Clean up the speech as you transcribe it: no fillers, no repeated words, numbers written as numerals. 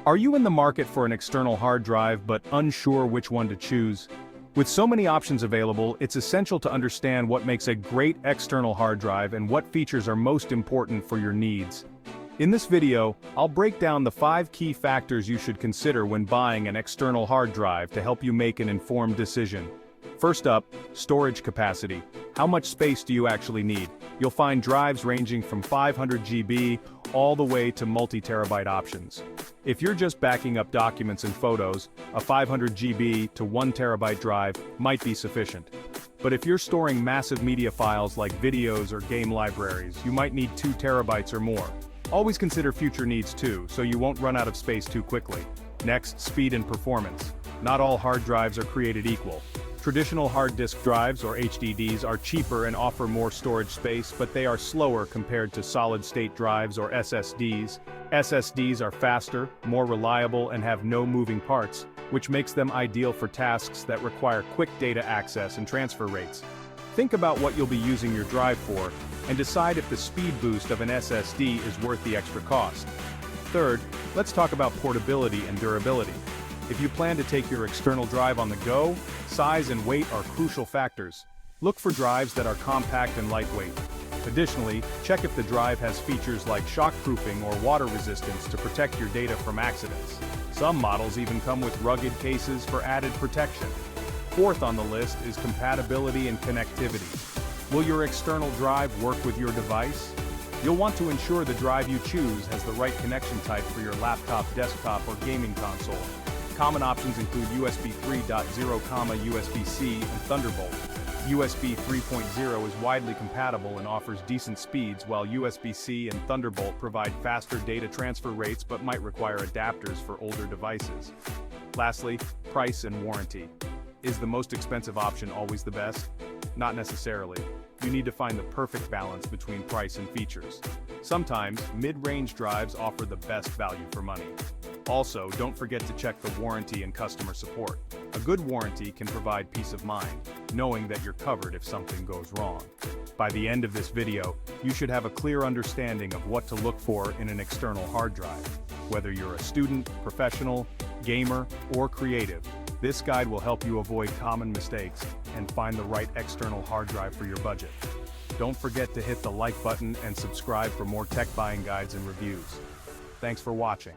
Are you in the market for an external hard drive but unsure which one to choose? With so many options available, it's essential to understand what makes a great external hard drive and what features are most important for your needs. In this video, I'll break down the 5 key factors you should consider when buying an external hard drive to help you make an informed decision. First up, storage capacity. How much space do you actually need? You'll find drives ranging from 500 GB all the way to multi-terabyte options. If you're just backing up documents and photos, a 500 GB to 1 terabyte drive might be sufficient. But if you're storing massive media files like videos or game libraries, you might need 2 terabytes or more. Always consider future needs too, so you won't run out of space too quickly. Next, speed and performance. Not all hard drives are created equal. Traditional hard disk drives, or HDDs, are cheaper and offer more storage space, but they are slower compared to solid-state drives, or SSDs. SSDs are faster, more reliable, and have no moving parts, which makes them ideal for tasks that require quick data access and transfer rates. Think about what you'll be using your drive for, and decide if the speed boost of an SSD is worth the extra cost. Third, let's talk about portability and durability. If you plan to take your external drive on the go, size and weight are crucial factors. Look for drives that are compact and lightweight. Additionally, check if the drive has features like shockproofing or water resistance to protect your data from accidents. Some models even come with rugged cases for added protection. Fourth on the list is compatibility and connectivity. Will your external drive work with your device? You'll want to ensure the drive you choose has the right connection type for your laptop, desktop, or gaming console. Common options include USB 3.0, USB-C, and Thunderbolt. USB 3.0 is widely compatible and offers decent speeds, while USB-C and Thunderbolt provide faster data transfer rates but might require adapters for older devices. Lastly, price and warranty. Is the most expensive option always the best? Not necessarily. You need to find the perfect balance between price and features. Sometimes, mid-range drives offer the best value for money. Also, don't forget to check the warranty and customer support. A good warranty can provide peace of mind, knowing that you're covered if something goes wrong. By the end of this video, you should have a clear understanding of what to look for in an external hard drive. Whether you're a student, professional, gamer, or creative, this guide will help you avoid common mistakes and find the right external hard drive for your budget. Don't forget to hit the like button and subscribe for more tech buying guides and reviews. Thanks for watching.